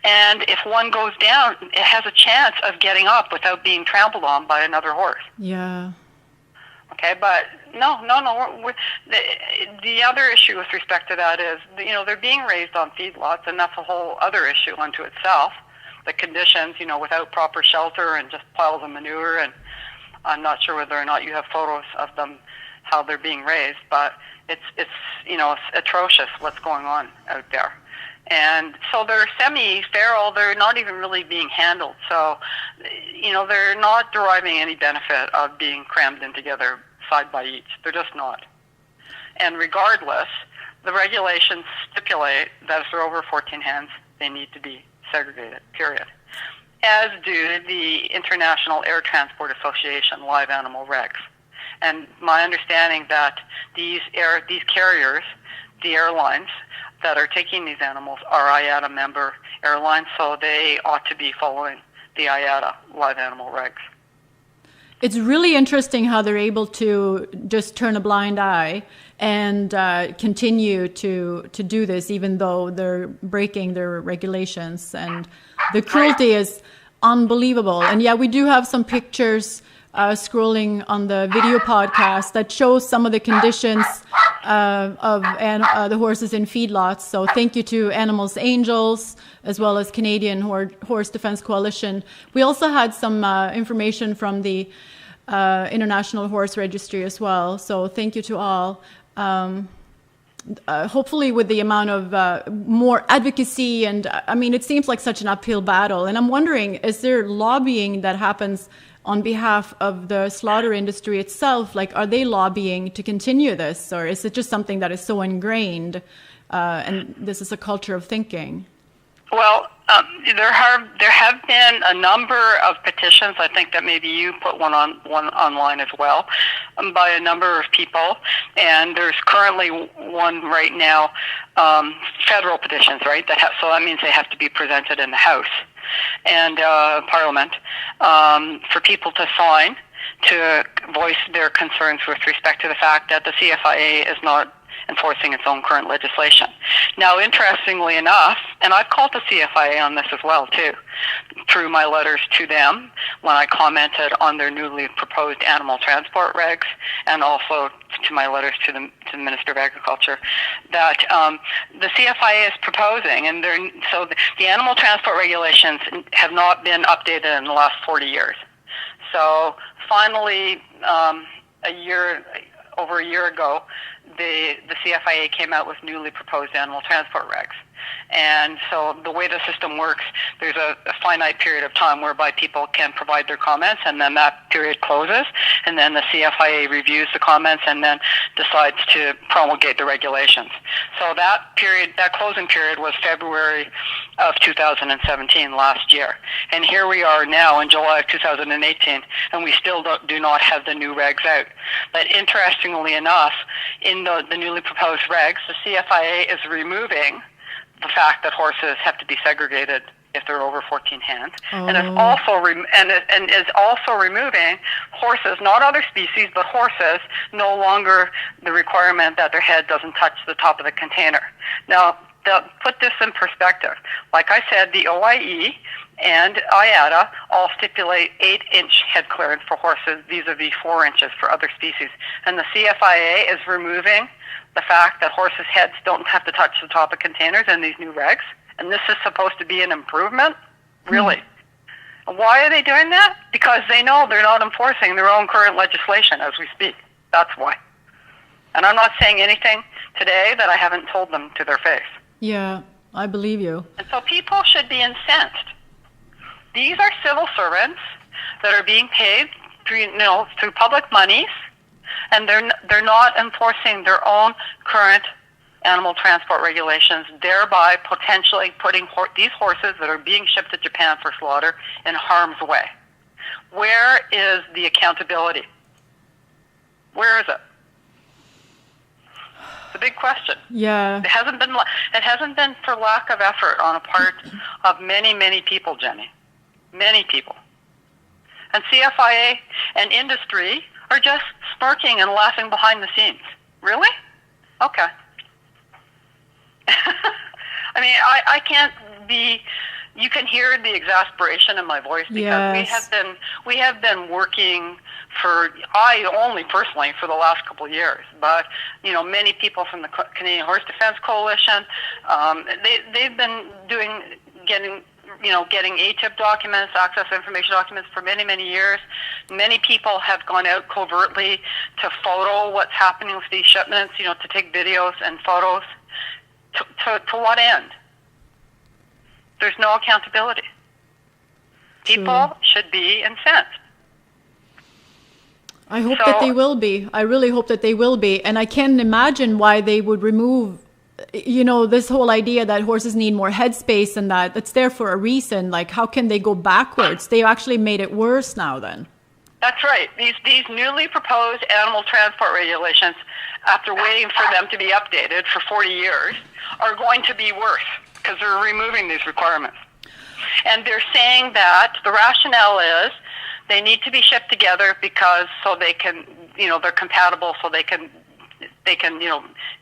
[SPEAKER 2] And if one goes down, it has a chance of getting up without being trampled on by another horse.
[SPEAKER 1] Yeah.
[SPEAKER 2] Okay, but no. The other issue with respect to that is, they're being raised on feedlots, and that's a whole other issue unto itself. The conditions, without proper shelter and just piles of manure, and I'm not sure whether or not you have photos of them, how they're being raised, but it's atrocious what's going on out there. And so they're semi-feral, they're not even really being handled. So, they're not deriving any benefit of being crammed in together side by each. They're just not. And regardless, the regulations stipulate that if they're over 14 hens, they need to be segregated, period. As do the International Air Transport Association live animal regs. And my understanding that these carriers, the airlines that are taking these animals, are IATA member airlines, so they ought to be following the IATA live animal regs.
[SPEAKER 1] It's really interesting how they're able to just turn a blind eye and continue to do this, even though they're breaking their regulations. And the cruelty is unbelievable. And yeah, we do have some pictures scrolling on the video podcast that shows some of the conditions of the horses in feedlots. So thank you to Animals Angels, as well as Canadian Horse Defense Coalition. We also had some information from the International Horse Registry as well. So thank you to all. Hopefully with the amount of more advocacy, and it seems like such an uphill battle. And I'm wondering, is there lobbying that happens on behalf of the slaughter industry itself? Like, are they lobbying to continue this, or is it just something that is so ingrained, and this is a culture of thinking?
[SPEAKER 2] Well, there have been a number of petitions. I think that maybe you put one online as well, by a number of people, and there's currently one right now, federal petitions, right? So that means they have to be presented in the House. and Parliament for people to sign to voice their concerns with respect to the fact that the CFIA is not enforcing its own current legislation. Now, interestingly enough, and I've called the CFIA on this as well, too, through my letters to them when I commented on their newly proposed animal transport regs, and also to my letters to the Minister of Agriculture, that the CFIA is proposing, and so the animal transport regulations have not been updated in the last 40 years. So finally, over a year ago, the CFIA came out with newly proposed animal transport regs. And so the way the system works, there's a finite period of time whereby people can provide their comments, and then that period closes, and then the CFIA reviews the comments and then decides to promulgate the regulations. So that closing period was February of 2017, last year. And here we are now in July of 2018, and we still do not have the new regs out. But interestingly enough, in the newly proposed regs, the CFIA is removing the fact that horses have to be segregated if they're over 14 hands, and is also is also removing horses, not other species, but horses, no longer the requirement that their head doesn't touch the top of the container. Now, to put this in perspective, like I said, the OIE and IATA all stipulate 8-inch head clearance for horses vis-a-vis 4 inches for other species, and the CFIA is removing the fact that horses' heads don't have to touch the top of containers in these new regs, and this is supposed to be an improvement? Really? Why are they doing that? Because they know they're not enforcing their own current legislation as we speak. That's why. And I'm not saying anything today that I haven't told them to their face.
[SPEAKER 1] Yeah, I believe you.
[SPEAKER 2] And so people should be incensed. These are civil servants that are being paid through public monies, and they're not enforcing their own current animal transport regulations, thereby potentially putting these horses that are being shipped to Japan for slaughter in harm's way. Where is the accountability? Where is it? It's a big question.
[SPEAKER 1] Yeah.
[SPEAKER 2] It hasn't been for lack of effort on the part of many, many people, Jenny. Many people. And CFIA and industry are just smirking and laughing behind the scenes. Really? Okay. I mean, I can't be. You can hear the exasperation in my voice because
[SPEAKER 1] yes.
[SPEAKER 2] we have been working I only personally for the last couple of years, but many people from the Canadian Horse Defense Coalition, they've been getting ATIP documents, access information documents, for many, many years. Many people have gone out covertly to photo what's happening with these shipments, to take videos and photos. To what end? There's no accountability. People should be incensed.
[SPEAKER 1] I hope that they will be. I really hope that they will be. And I can't imagine why they would remove this whole idea that horses need more headspace and that's there for a reason. Like, how can they go backwards? They've actually made it worse now then.
[SPEAKER 2] That's right. These newly proposed animal transport regulations, after waiting for them to be updated for 40 years, are going to be worse because they're removing these requirements. And they're saying that the rationale is they need to be shipped together because so they can, they're compatible, so they can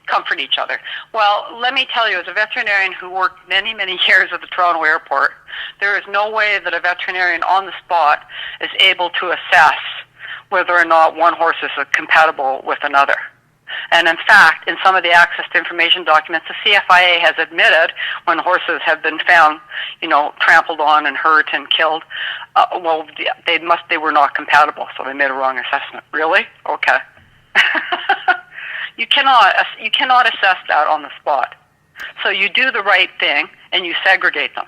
[SPEAKER 2] comfort each other. Well, let me tell you, as a veterinarian who worked many, many years at the Toronto airport, there is no way that a veterinarian on the spot is able to assess whether or not one horse is compatible with another. And in fact, in some of the access to information documents, the CFIA has admitted when horses have been found, trampled on and hurt and killed, they were not compatible, so they made a wrong assessment. Really? Okay. You cannot assess that on the spot. So you do the right thing and you segregate them.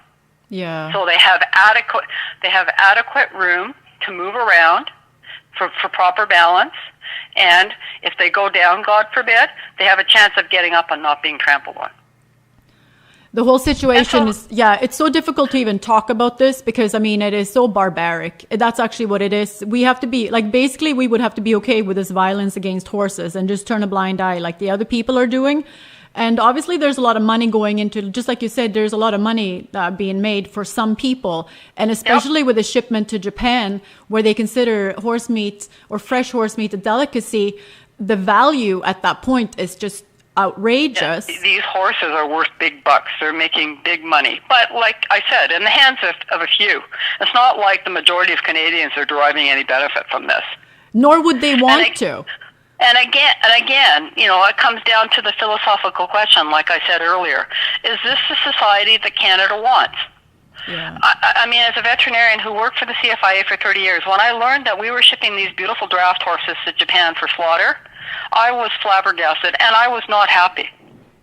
[SPEAKER 1] Yeah.
[SPEAKER 2] So they have adequate room to move around for proper balance, and if they go down, God forbid, they have a chance of getting up and not being trampled on.
[SPEAKER 1] The whole situation it's so difficult to even talk about this because, it is so barbaric. That's actually what it is. We have to be, basically we would have to be okay with this violence against horses and just turn a blind eye like the other people are doing. And obviously there's a lot of money going into, just like you said, there's a lot of money being made for some people. And especially with a shipment to Japan, where they consider horse meat or fresh horse meat a delicacy, the value at that point is just outrageous.
[SPEAKER 2] Yeah, these horses are worth big bucks. They're making big money. But like I said, in the hands of a few. It's not like the majority of Canadians are deriving any benefit from this.
[SPEAKER 1] Nor would they want to.
[SPEAKER 2] And again, it comes down to the philosophical question, like I said earlier. Is this the society that Canada wants?
[SPEAKER 1] Yeah.
[SPEAKER 2] I mean, as a veterinarian who worked for the CFIA for 30 years, when I learned that we were shipping these beautiful draft horses to Japan for slaughter, I was flabbergasted, and I was not happy.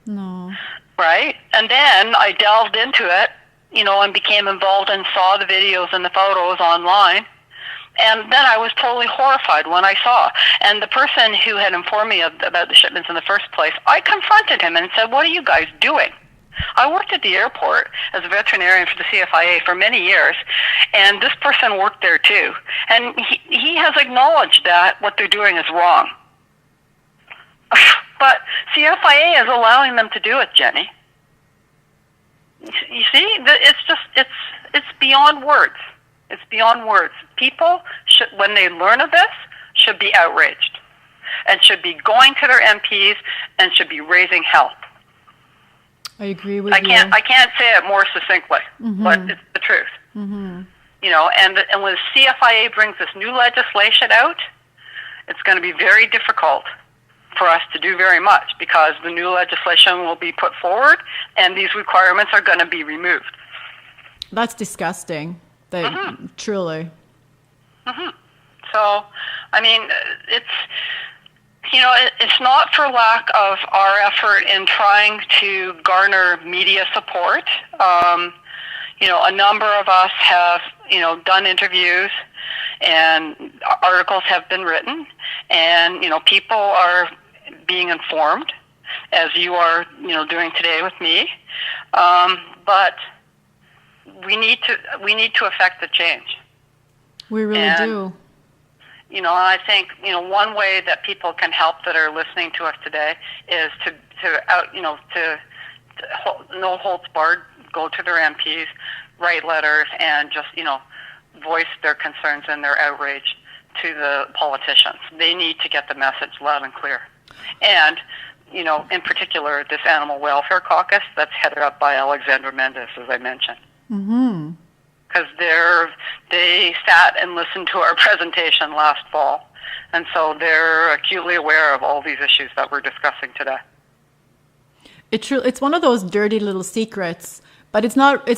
[SPEAKER 1] No.
[SPEAKER 2] Right? And then I delved into it, and became involved and saw the videos and the photos online. And then I was totally horrified when I saw. And the person who had informed me about the shipments in the first place, I confronted him and said, "What are you guys doing?" I worked at the airport as a veterinarian for the CFIA for many years, and this person worked there too. And he has acknowledged that what they're doing is wrong. But CFIA is allowing them to do it, Jenny. You see, it's beyond words. It's beyond words. People should, when they learn of this, should be outraged and should be going to their MPs and should be raising hell.
[SPEAKER 1] I agree with
[SPEAKER 2] you. I can't say it more succinctly, but it's the truth.
[SPEAKER 1] Mm-hmm.
[SPEAKER 2] And when CFIA brings this new legislation out, it's going to be very difficult for us to do very much because the new legislation will be put forward and these requirements are going to be removed.
[SPEAKER 1] That's disgusting. Truly.
[SPEAKER 2] Mm-hmm. So, I mean, it's not for lack of our effort in trying to garner media support. A number of us have, done interviews and articles have been written and, people are being informed as you are, doing today with me. But we need to affect the change.
[SPEAKER 1] We really do.
[SPEAKER 2] And I think, one way that people can help that are listening to us today is to no holds barred, go to their MPs, write letters, and just, voice their concerns and their outrage to the politicians. They need to get the message loud and clear. And, in particular, this Animal Welfare Caucus that's headed up by Alexandra Mendez, as I mentioned.
[SPEAKER 1] Mm-hmm.
[SPEAKER 2] Because they sat and listened to our presentation last fall, and so they're acutely aware of all these issues that we're discussing today.
[SPEAKER 1] It's one of those dirty little secrets, but it's not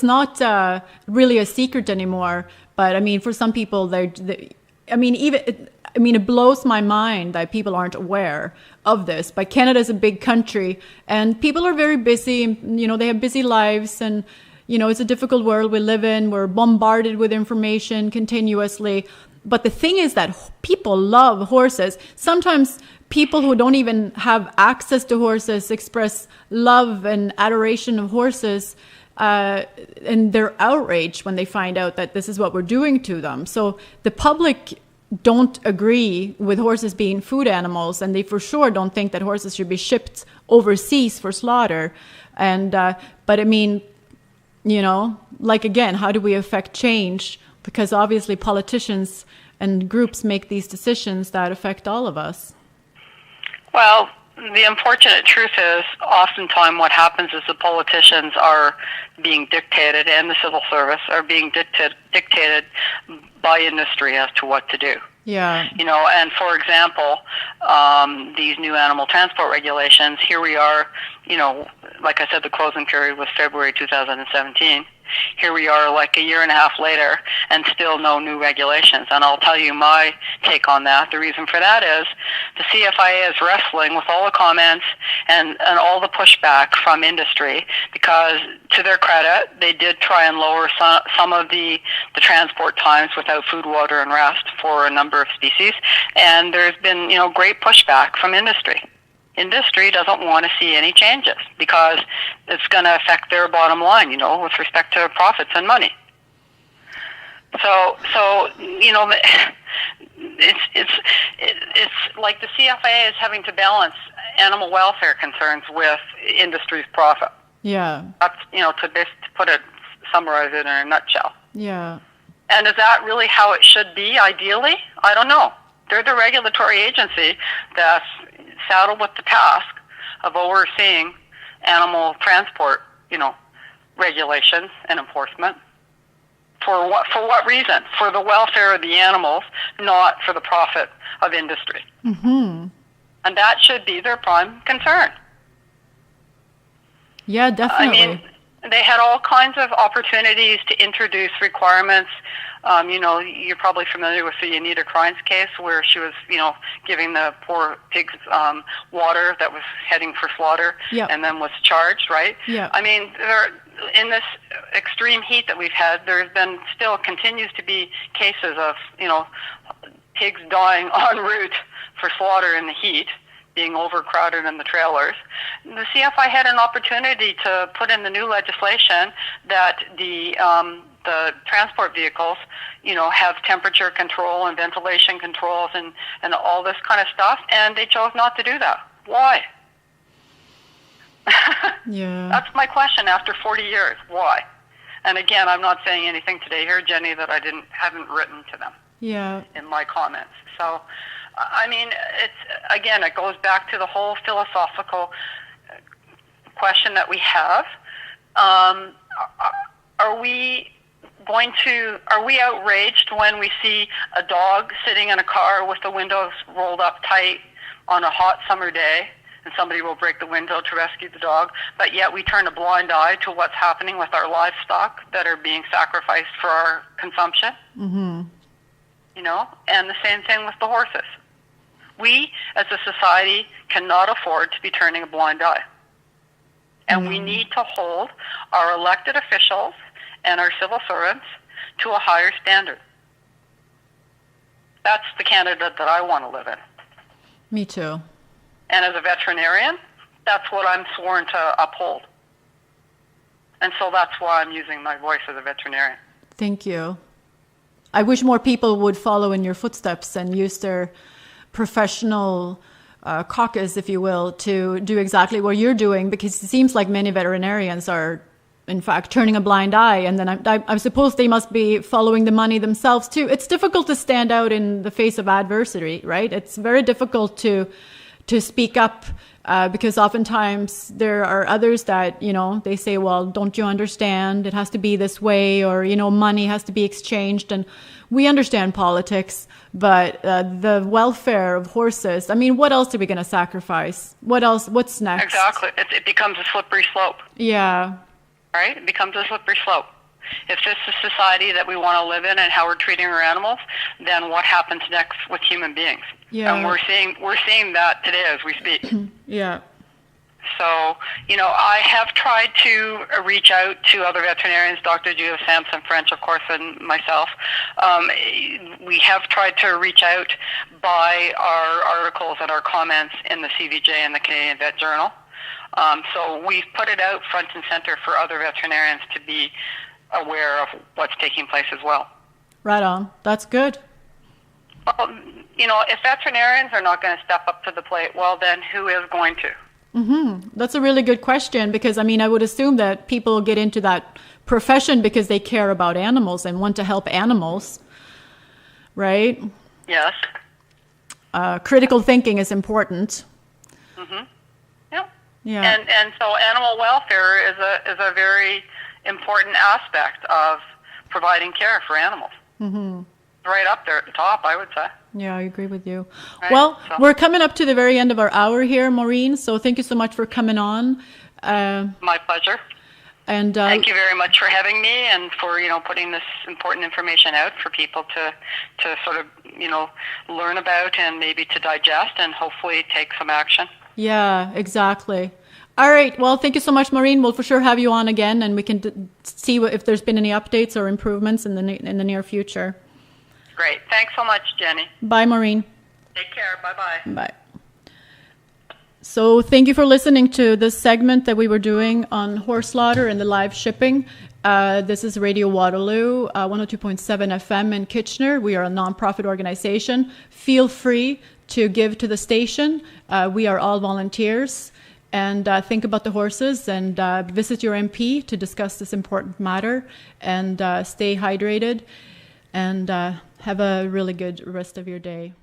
[SPEAKER 1] really a secret anymore. But I mean, for some people, it blows my mind that people aren't aware of this. But Canada is a big country, and people are very busy. They have busy lives, and it's a difficult world we live in. We're bombarded with information continuously. But the thing is that people love horses. Sometimes people who don't even have access to horses express love and adoration of horses, and they're outraged when they find out that this is what we're doing to them. So the public don't agree with horses being food animals, and they for sure don't think that horses should be shipped overseas for slaughter. And but I mean, again, how do we affect change? Because obviously politicians and groups make these decisions that affect all of us.
[SPEAKER 2] Well, the unfortunate truth is oftentimes what happens is the politicians are being dictated and the civil service are being dictated by industry as to what to do.
[SPEAKER 1] Yeah.
[SPEAKER 2] And for example, these new animal transport regulations, here we are, like I said, the closing period was February 2017. Here we are like a year and a half later and still no new regulations. And I'll tell you my take on that. The reason for that is the CFIA is wrestling with all the comments and all the pushback from industry because, to their credit, they did try and lower some of the transport times without food, water, and rest for a number of species. And there's been, great pushback from industry. Industry doesn't want to see any changes because it's going to affect their bottom line, with respect to profits and money. So it's like the CFIA is having to balance animal welfare concerns with industry's profit.
[SPEAKER 1] Yeah.
[SPEAKER 2] That's, to summarize it in a nutshell.
[SPEAKER 1] Yeah.
[SPEAKER 2] And is that really how it should be, ideally? I don't know. They're the regulatory agency that's saddled with the task of overseeing animal transport, regulations and enforcement. For what reason? For the welfare of the animals, not for the profit of industry.
[SPEAKER 1] Mm-hmm.
[SPEAKER 2] And that should be their prime concern.
[SPEAKER 1] Yeah, definitely.
[SPEAKER 2] I mean, they had all kinds of opportunities to introduce requirements. You're probably familiar with the Anita Krines case where she was, giving the poor pigs water that was heading for slaughter,
[SPEAKER 1] yep.
[SPEAKER 2] and then was charged, right?
[SPEAKER 1] Yeah.
[SPEAKER 2] I mean, in this extreme heat that we've had, there's been still continues to be cases of, pigs dying en route for slaughter in the heat, being overcrowded in the trailers. The CFI had an opportunity to put in the new legislation that the transport vehicles, have temperature control and ventilation controls and all this kind of stuff, and they chose not to do that. Why?
[SPEAKER 1] Yeah.
[SPEAKER 2] That's my question after 40 years. Why? And again, I'm not saying anything today here, Jenny, that I haven't written to them.
[SPEAKER 1] Yeah.
[SPEAKER 2] In my comments. So, I mean, it goes back to the whole philosophical question that we have. Are we outraged when we see a dog sitting in a car with the windows rolled up tight on a hot summer day, and somebody will break the window to rescue the dog, but yet we turn a blind eye to what's happening with our livestock that are being sacrificed for our consumption?
[SPEAKER 1] Mm-hmm.
[SPEAKER 2] And the same thing with the horses. We, as a society, cannot afford to be turning a blind eye. And we need to hold our elected officials and our civil servants to a higher standard. That's the Canada that I want to live in.
[SPEAKER 1] Me too.
[SPEAKER 2] And as a veterinarian, that's what I'm sworn to uphold. And so that's why I'm using my voice as a veterinarian.
[SPEAKER 1] Thank you. I wish more people would follow in your footsteps and use their professional caucus, if you will, to do exactly what you're doing, because it seems like many veterinarians are, in fact, turning a blind eye. And then I suppose they must be following the money themselves, too. It's difficult to stand out in the face of adversity, right? It's very difficult to speak up because oftentimes there are others that, they say, well, don't you understand? It has to be this way, or, money has to be exchanged. And we understand politics, but the welfare of horses, I mean, what else are we going to sacrifice? What else? What's next?
[SPEAKER 2] Exactly. It becomes a slippery slope.
[SPEAKER 1] Yeah.
[SPEAKER 2] Right? It becomes a slippery slope. If this is the society that we want to live in and how we're treating our animals, then what happens next with human beings?
[SPEAKER 1] Yeah.
[SPEAKER 2] And we're seeing that today as we speak.
[SPEAKER 1] Yeah.
[SPEAKER 2] So, I have tried to reach out to other veterinarians, Dr. Judith Sampson French, of course, and myself. We have tried to reach out by our articles and our comments in the CVJ and the Canadian Vet Journal. So we've put it out front and center for other veterinarians to be aware of what's taking place as well.
[SPEAKER 1] Right on. That's good.
[SPEAKER 2] Well, if veterinarians are not going to step up to the plate, well, then who is going to?
[SPEAKER 1] Mm-hmm. That's a really good question, because, I would assume that people get into that profession because they care about animals and want to help animals, right?
[SPEAKER 2] Yes.
[SPEAKER 1] Critical thinking is important.
[SPEAKER 2] Mm-hmm. Yep.
[SPEAKER 1] Yeah.
[SPEAKER 2] And so animal welfare is a very important aspect of providing care for animals.
[SPEAKER 1] Mm-hmm.
[SPEAKER 2] Right up there at the top, I would say.
[SPEAKER 1] Yeah, I agree with you.
[SPEAKER 2] Right?
[SPEAKER 1] Well, we're coming up to the very end of our hour here, Maureen, so thank you so much for coming on.
[SPEAKER 2] My pleasure.
[SPEAKER 1] And
[SPEAKER 2] thank you very much for having me and for, putting this important information out for people to sort of, learn about and maybe to digest and hopefully take some action.
[SPEAKER 1] Yeah, exactly. All right. Well, thank you so much, Maureen. We'll for sure have you on again, and we can see if there's been any updates or improvements in the near future.
[SPEAKER 2] Great. Thanks so much, Jenny.
[SPEAKER 1] Bye, Maureen.
[SPEAKER 2] Take care. Bye-bye.
[SPEAKER 1] Bye. So thank you for listening to this segment that we were doing on horse slaughter and the live shipping. This is Radio Waterloo, 102.7 FM in Kitchener. We are a nonprofit organization. Feel free to give to the station. We are all volunteers. And think about the horses and visit your MP to discuss this important matter. And stay hydrated and have a really good rest of your day.